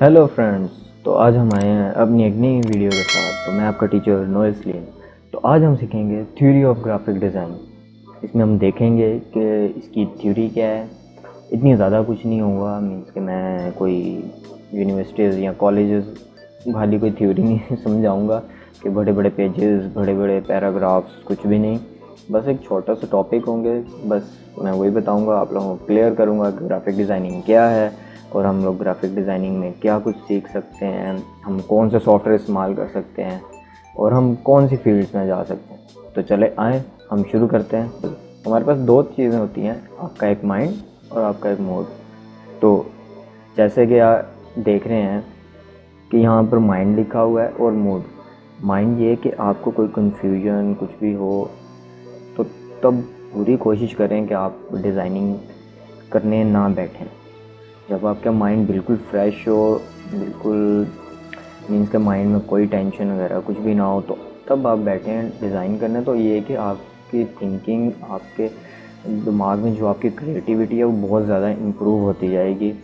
Hello friends. तो आज हम आए हैं अपनी एक नई वीडियो के साथ। तो मैं आपका टीचर नोएल सलीम। तो आज हम सीखेंगे थ्योरी ऑफ ग्राफिक डिज़ाइन। इसमें हम देखेंगे कि इसकी थ्योरी क्या है। इतनी ज़्यादा कुछ नहीं होगा, मीन्स कि मैं कोई यूनिवर्सिटीज़ या कॉलेजेस वाली कोई थ्योरी नहीं समझाऊंगा कि बड़े बड़े पेजेस, बड़े बड़े पैराग्राफ्स, कुछ भी नहीं। बस एक छोटा सा टॉपिक होंगे, बस मैं वही बताऊंगा, आप लोगों को क्लियर करूंगा कि ग्राफिक डिज़ाइनिंग क्या है और हम लोग ग्राफिक डिज़ाइनिंग में क्या कुछ सीख सकते हैं, हम कौन से सॉफ्टवेयर इस्तेमाल कर सकते हैं और हम कौन सी फील्ड्स में जा सकते हैं। तो चले आए हम शुरू करते हैं। हमारे पास दो चीज़ें होती हैं, आपका एक माइंड और आपका एक मूड। तो जैसे कि आप देख रहे हैं कि यहाँ पर माइंड लिखा हुआ है और मूड। माइंड ये कि आपको कोई कन्फ्यूजन कुछ भी हो तो तब पूरी कोशिश करें कि आप डिज़ाइनिंग करने ना बैठें। जब आपका माइंड बिल्कुल फ्रेश हो, बिल्कुल मीन्स के माइंड में कोई टेंशन वगैरह कुछ भी ना हो, तो तब आप बैठे हैं डिज़ाइन करने। तो ये है कि आपकी थिंकिंग, आपके दिमाग में जो आपकी क्रिएटिविटी है वो बहुत ज़्यादा इम्प्रूव होती जाएगी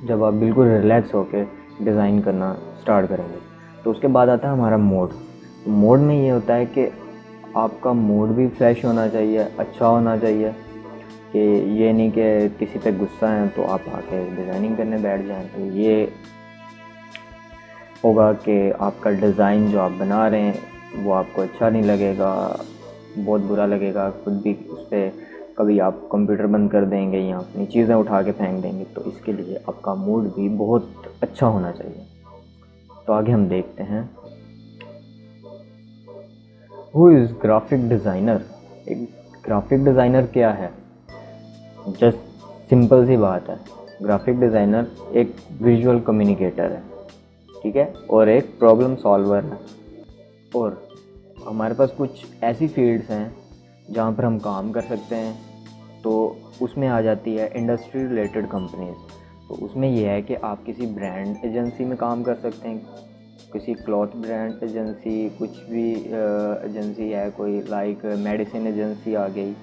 जब आप बिल्कुल रिलैक्स होकर डिज़ाइन करना स्टार्ट करेंगे। तो उसके बाद आता है हमारा मोड। मोड में ये होता है कि आपका मूड भी फ्रेश होना चाहिए, अच्छा होना चाहिए, कि ये नहीं कि किसी पे गुस्सा है तो आप आके डिज़ाइनिंग करने बैठ जाएं। तो ये होगा कि आपका डिज़ाइन जो आप बना रहे हैं वो आपको अच्छा नहीं लगेगा, बहुत बुरा लगेगा। खुद भी उस पर कभी आप कंप्यूटर बंद कर देंगे या अपनी चीज़ें उठा के फेंक देंगे। तो इसके लिए आपका मूड भी बहुत अच्छा होना चाहिए। तो आगे हम देखते हैं, हु इज़ ग्राफिक डिज़ाइनर। एक ग्राफिक डिज़ाइनर क्या है? जस्ट सिंपल सी बात है, ग्राफिक डिज़ाइनर एक विजुअल कम्युनिकेटर है, ठीक है, और एक प्रॉब्लम सॉल्वर है। और हमारे पास कुछ ऐसी फील्ड्स हैं जहाँ पर हम काम कर सकते हैं। तो उसमें आ जाती है इंडस्ट्री रिलेटेड कंपनीज। तो उसमें यह है कि आप किसी ब्रांड एजेंसी में काम कर सकते हैं, किसी क्लॉथ ब्रांड एजेंसी, कुछ भी एजेंसी है कोई, लाइक मेडिसिन एजेंसी आ गई,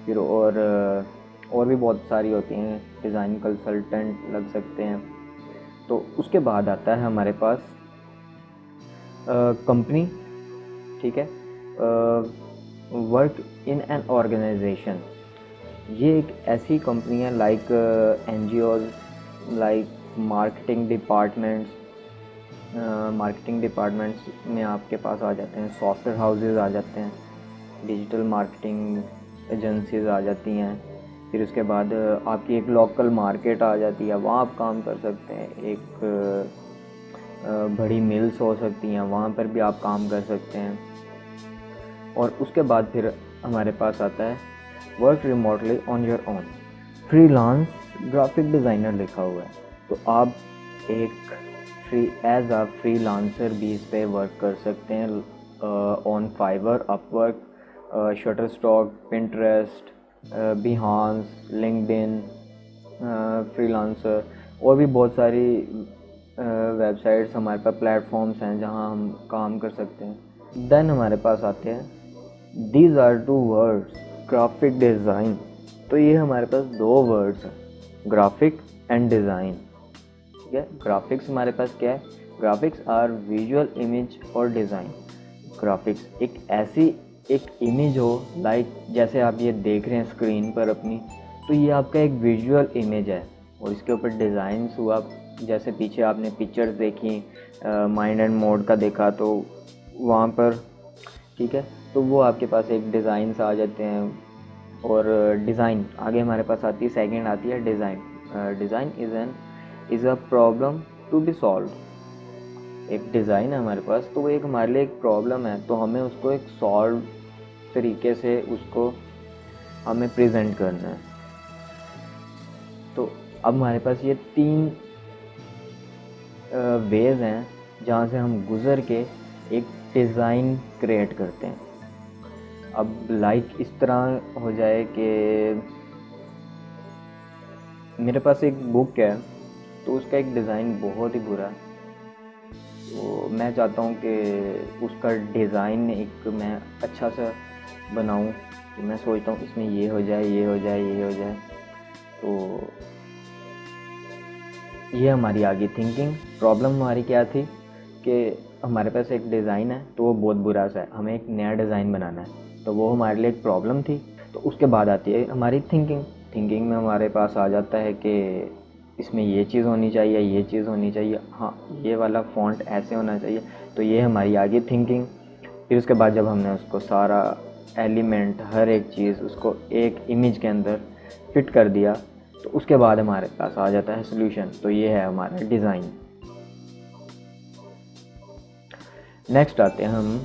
फिर और भी बहुत सारी होती हैं, डिज़ाइन कंसल्टेंट लग सकते हैं। तो उसके बाद आता है हमारे पास कंपनी, ठीक है, वर्क इन एन ऑर्गेनाइजेशन। ये एक ऐसी कंपनी है like NGOs, like marketing departments. Marketing departments में आपके पास आ जाते हैं सॉफ्टवेयर हाउसेज, आ जाते हैं डिजिटल मार्केटिंग एजेंसीज आ जाती हैं। फिर उसके बाद आपकी एक लोकल मार्केट आ जाती है, वहाँ आप काम कर सकते हैं। एक बड़ी मिल्स हो सकती हैं, वहाँ पर भी आप काम कर सकते हैं। और उसके बाद फिर हमारे पास आता है work remotely on your own, freelance graphic designer लिखा हुआ है। तो आप एक एज अ फ्रीलांसर भी इस पर वर्क कर सकते हैं on Fiverr, Upwork, Shutterstock, Pinterest, Behance, LinkedIn, freelancer, और भी बहुत सारी वेबसाइट्स हमारे पास, प्लेटफॉर्म्स हैं जहां हम काम कर सकते हैं। देन हमारे पास आते हैं these are two words, graphic design. तो ये हमारे पास दो वर्ड्स हैं, ग्राफिक एंड डिज़ाइन, ठीक है। ग्राफिक्स हमारे पास क्या है? ग्राफिक्स आर विजुअल इमेज और डिज़ाइन। ग्राफिक्स एक ऐसी एक इमेज हो, लाइक जैसे आप ये देख रहे हैं स्क्रीन पर अपनी, तो ये आपका एक विजुअल इमेज है। और इसके ऊपर डिज़ाइंस हुआ, जैसे पीछे आपने पिक्चर्स देखी, माइंड एंड मोड का देखा, तो वहाँ पर, ठीक है, तो वो आपके पास एक डिज़ाइंस आ जाते हैं। और डिज़ाइन आगे हमारे पास आती है, सेकंड आती है design. Design is a problem to be solve. एक डिज़ाइन है हमारे पास, तो वो एक हमारे लिए एक प्रॉब्लम है, तो हमें उसको एक सॉल्व तरीके से उसको हमें प्रेजेंट करना है। तो अब हमारे पास ये तीन वेज हैं जहाँ से हम गुज़र के एक डिज़ाइन क्रिएट करते हैं। अब लाइक इस तरह हो जाए कि मेरे पास एक बुक है, तो उसका एक डिज़ाइन बहुत ही बुरा है। तो मैं चाहता हूँ कि उसका डिज़ाइन एक मैं अच्छा सा बनाऊँ। तो मैं सोचता हूँ इसमें ये हो जाए, ये हो जाए, ये हो जाए। तो ये हमारी आगे थिंकिंग। प्रॉब्लम हमारी क्या थी कि हमारे पास एक डिज़ाइन है तो वो बहुत बुरा सा है, हमें एक नया डिज़ाइन बनाना है, तो वो हमारे लिए एक प्रॉब्लम थी। तो उसके बाद आती है हमारी थिंकिंग। थिंकिंग में हमारे पास आ जाता है कि इसमें ये चीज़ होनी चाहिए, ये चीज़ होनी चाहिए, हाँ ये वाला फ़ॉन्ट ऐसे होना चाहिए। तो ये हमारी आगे थिंकिंग। फिर उसके बाद जब हमने उसको सारा एलिमेंट, हर एक चीज़ उसको एक इमेज के अंदर फिट कर दिया, तो उसके बाद हमारे पास आ जाता है सोल्यूशन। तो ये है हमारा डिज़ाइन। नेक्स्ट आते हैं हम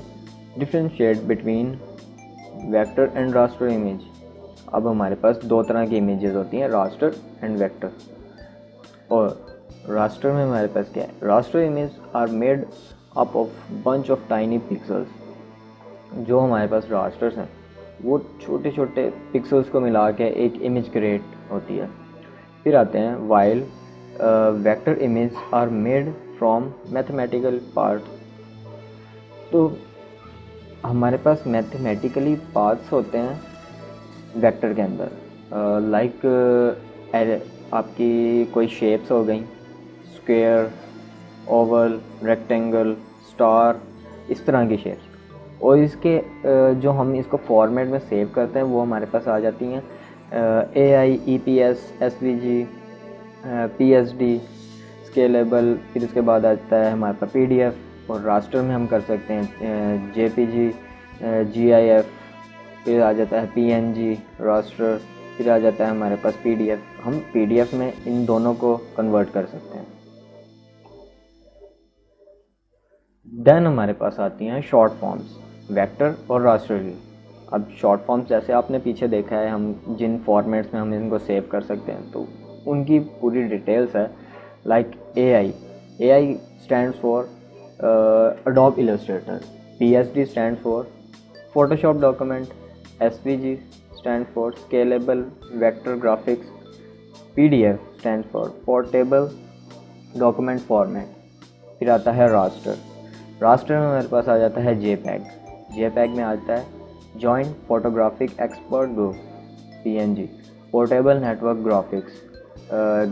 differentiate between vector and raster image. अब हमारे पास दो तरह की इमेजेस होती हैं, रास्टर एंड वेक्टर। और रास्टर में हमारे पास क्या है, raster image are made up of bunch of tiny pixels. जो हमारे पास रास्टर्स हैं वो छोटे छोटे पिक्सल्स को मिला के एक इमेज क्रिएट होती है। फिर आते हैं while vector image are made from mathematical part. तो हमारे पास मैथमेटिकली पार्ट्स होते हैं वेक्टर के अंदर, लाइक आपकी कोई शेप्स हो गई, स्क्वायर, ओवल, रेक्टेंगल, स्टार, इस तरह की शेप्स। और इसके जो हम इसको फॉर्मेट में सेव करते हैं वो हमारे पास आ जाती हैं AI, EPS, SVG, PSD, scalable. फिर उसके बाद आता है हमारे पास PDF। और रास्टर में हम कर सकते हैं JPG, GIF। फिर आ जाता है PNG रास्टर। फिर आ जाता है हमारे पास PDF। हम PDF में इन दोनों को कन्वर्ट कर सकते हैं। देन हमारे पास आती हैं शॉर्ट फॉर्म्स, वेक्टर और रास्टर की। अब शॉर्ट फॉर्म्स जैसे आपने पीछे देखा है, हम जिन फॉर्मेट्स में हम इनको सेव कर सकते हैं तो उनकी पूरी डिटेल्स है। Like AI stands for Adobe Illustrator, PSD stands for Photoshop document, SVG stands for Scalable Vector Graphics, PDF stands for Portable Document Format। फिर आता है रास्टर। रास्टर में हमारे पास आ जाता है JPEG में आता है Joint Photographic Export Group, PNG, Portable Network Graphics,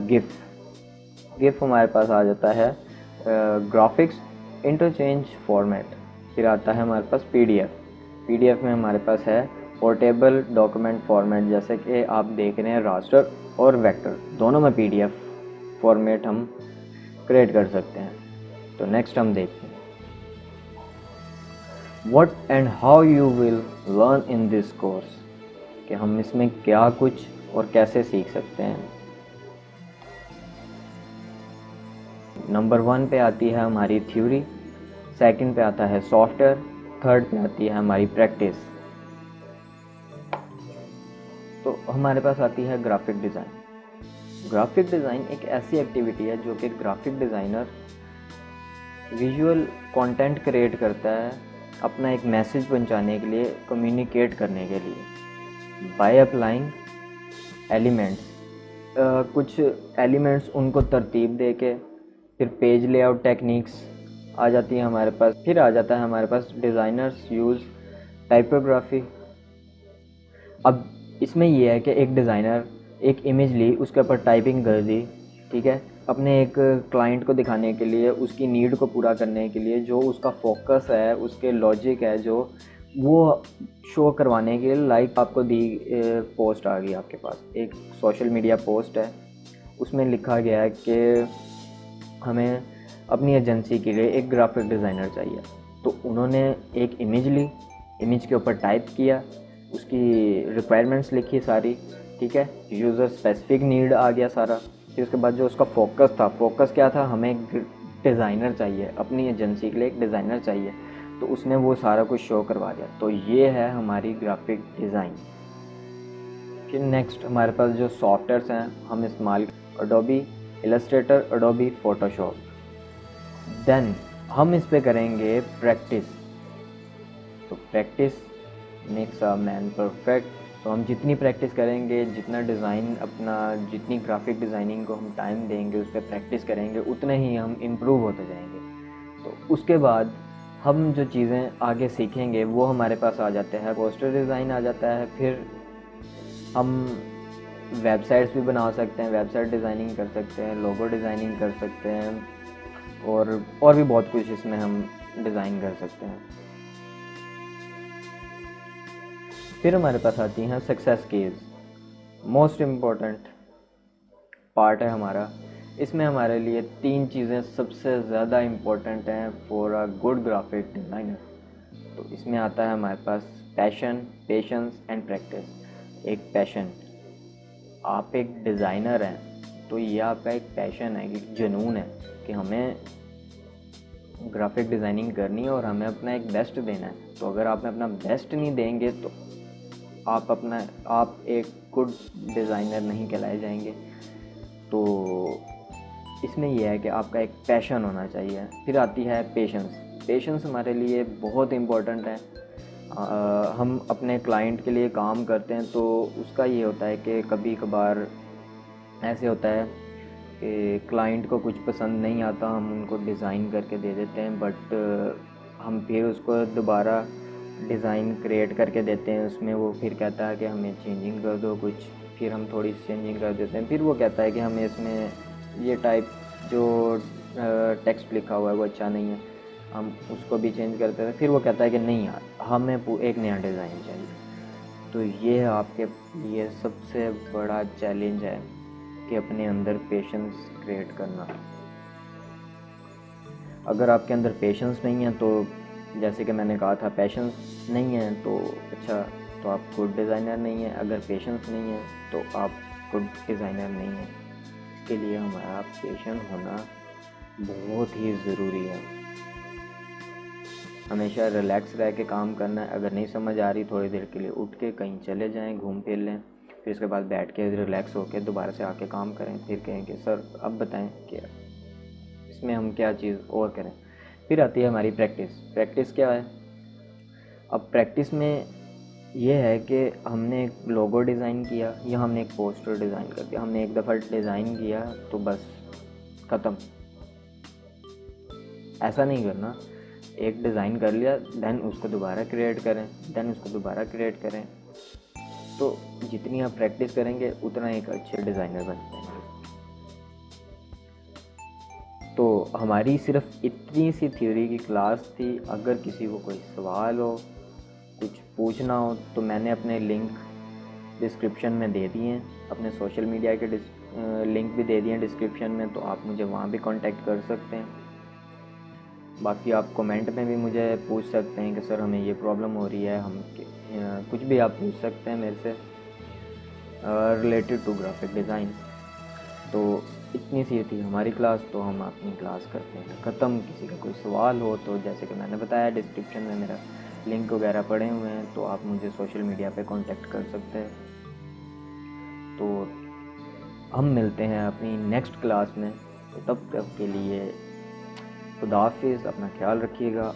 GIF हमारे पास आ जाता है ग्राफिक्स इंटरचेंज फॉर्मेट। फिर आता है हमारे पास PDF में हमारे पास है पोर्टेबल डॉक्यूमेंट फॉर्मेट। जैसे कि आप देख रहे हैं रास्टर और वेक्टर दोनों में PDF फॉर्मेट हम क्रिएट कर सकते हैं। तो नेक्स्ट हम देखते हैं what and how you will learn in this course, कि हम इसमें क्या कुछ और कैसे सीख सकते हैं। नंबर 1 पे आती है हमारी थ्योरी, सेकंड पे आता है सॉफ्टवेयर, थर्ड पे आती है हमारी प्रैक्टिस। तो हमारे पास आती है ग्राफिक डिज़ाइन। ग्राफिक डिज़ाइन एक ऐसी एक्टिविटी है जो कि graphic designer visual content create करता है अपना एक मैसेज पहुंचाने के लिए, कम्युनिकेट करने के लिए, बाय अप्लाइंग एलिमेंट्स। कुछ एलिमेंट्स उनको तरतीब दे के फिर पेज लेआउट टेक्निक्स आ जाती है हमारे पास। फिर आ जाता है हमारे पास डिज़ाइनर्स यूज़ टाइपोग्राफी। अब इसमें यह है कि एक डिज़ाइनर एक इमेज ली, उसके ऊपर टाइपिंग कर दी, ठीक है, अपने एक क्लाइंट को दिखाने के लिए, उसकी नीड को पूरा करने के लिए, जो उसका फोकस है, उसके लॉजिक है, जो वो शो करवाने के लिए। लाइक आपको दी पोस्ट आ गई आपके पास, एक सोशल मीडिया पोस्ट है, उसमें लिखा गया है कि हमें अपनी एजेंसी के लिए एक ग्राफिक डिज़ाइनर चाहिए। तो उन्होंने एक इमेज ली, इमेज के ऊपर टाइप किया, उसकी रिक्वायरमेंट्स लिखी सारी, ठीक है, यूज़र स्पेसिफिक नीड आ गया सारा। फिर उसके बाद जो उसका फोकस क्या था, हमें एक डिज़ाइनर चाहिए, अपनी एजेंसी के लिए एक डिज़ाइनर चाहिए, तो उसने वो सारा कुछ शो करवा दिया। तो ये है हमारी ग्राफिक डिज़ाइन। फिर नेक्स्ट हमारे पास जो सॉफ्टवेयर्स हैं हम इस्तेमाल, Adobe Illustrator, Adobe Photoshop। Then हम इस पे करेंगे प्रैक्टिस। तो practice makes a man perfect. तो हम जितनी प्रैक्टिस करेंगे, जितना डिज़ाइन अपना, जितनी ग्राफिक डिज़ाइनिंग को हम टाइम देंगे, उस पर प्रैक्टिस करेंगे, उतने ही हम इम्प्रूव होते जाएंगे। तो उसके बाद हम जो चीज़ें आगे सीखेंगे वो हमारे पास आ जाते हैं, पोस्टर डिज़ाइन आ जाता है। फिर हम वेबसाइट्स भी बना सकते हैं, वेबसाइट डिज़ाइनिंग कर सकते हैं, लोगो डिज़ाइनिंग कर सकते हैं और भी बहुत कुछ इसमें हम डिज़ाइन कर सकते हैं। फिर हमारे पास आती हैं success keys, most important part है हमारा। इसमें हमारे लिए 3 चीज़ें सबसे ज़्यादा इम्पोर्टेंट हैं for a good graphic designer. तो इसमें आता है हमारे पास पैशन, पेशेंस एंड प्रैक्टिस। एक पैशन, आप एक डिज़ाइनर हैं तो ये आपका एक पैशन है, एक जुनून है कि हमें ग्राफिक डिज़ाइनिंग करनी है और हमें अपना एक बेस्ट देना है। तो अगर आप अपना बेस्ट नहीं देंगे तो आप एक गुड डिज़ाइनर नहीं कहलाए जाएंगे। तो इसमें यह है कि आपका एक पैशन होना चाहिए। फिर आती है पेशेंस। पेशेंस हमारे लिए बहुत इम्पोर्टेंट है। हम अपने क्लाइंट के लिए काम करते हैं तो उसका ये होता है कि कभी कभार ऐसे होता है कि क्लाइंट को कुछ पसंद नहीं आता, हम उनको डिज़ाइन करके दे देते हैं, बट हम फिर उसको दोबारा डिज़ाइन क्रिएट करके देते हैं। उसमें वो फिर कहता है कि हमें चेंजिंग कर दो कुछ, फिर हम थोड़ी सी चेंजिंग कर देते हैं। फिर वो कहता है कि हमें इसमें ये टाइप जो टेक्स्ट लिखा हुआ है वो अच्छा नहीं है, हम उसको भी चेंज करते हैं। फिर वो कहता है कि नहीं यार, हमें एक नया डिज़ाइन चाहिए। तो ये आपके लिए सबसे बड़ा चैलेंज है कि अपने अंदर पेशेंस क्रिएट करना। अगर आपके अंदर पेशेंस नहीं है तो जैसे कि मैंने कहा था, पेशेंस नहीं है तो तो आप गुड डिज़ाइनर नहीं है। अगर पेशेंस नहीं है तो आप गुड डिज़ाइनर नहीं है। इसके लिए हमारा पेशेंस होना बहुत ही ज़रूरी है। हमेशा रिलैक्स रह के काम करना है। अगर नहीं समझ आ रही, थोड़ी देर के लिए उठ के कहीं चले जाएं, घूम फिर लें, फिर उसके बाद बैठ के रिलैक्स होकर दोबारा से आके काम करें। फिर कहेंगे सर अब बताएं कि इसमें हम क्या चीज़ और करें। फिर आती है हमारी प्रैक्टिस। प्रैक्टिस क्या है? अब प्रैक्टिस में ये है कि हमने एक लोगो डिज़ाइन किया या हमने एक पोस्टर डिज़ाइन कर दिया, हमने एक दफ़ा डिज़ाइन किया तो बस ख़त्म। ऐसा नहीं करना। एक डिज़ाइन कर लिया, देन उसको दोबारा क्रिएट करें, देन उसको दोबारा क्रिएट करें। तो जितनी आप प्रैक्टिस करेंगे उतना एक अच्छे डिज़ाइनर बन पाएंगे। तो हमारी सिर्फ इतनी सी थ्योरी की क्लास थी। अगर किसी को कोई सवाल हो, कुछ पूछना हो, तो मैंने अपने लिंक डिस्क्रिप्शन में दे दिए हैं, अपने सोशल मीडिया के लिंक भी दे दिए हैं डिस्क्रिप्शन में, तो आप मुझे वहाँ भी कांटेक्ट कर सकते हैं। बाकी आप कमेंट में भी मुझे पूछ सकते हैं कि सर हमें ये प्रॉब्लम हो रही है, कुछ भी आप पूछ सकते हैं मेरे से रिलेटेड टू ग्राफिक डिज़ाइन। तो इतनी सी थी हमारी क्लास। तो हम अपनी क्लास करते हैं ख़त्म। किसी का कोई सवाल हो तो जैसे कि मैंने बताया, डिस्क्रिप्शन में मेरा लिंक वगैरह पड़े हुए हैं, तो आप मुझे सोशल मीडिया पे कांटेक्ट कर सकते हैं। तो हम मिलते हैं अपनी नेक्स्ट क्लास में। तो तब तक के लिए खुदा हाफिज़, अपना ख्याल रखिएगा।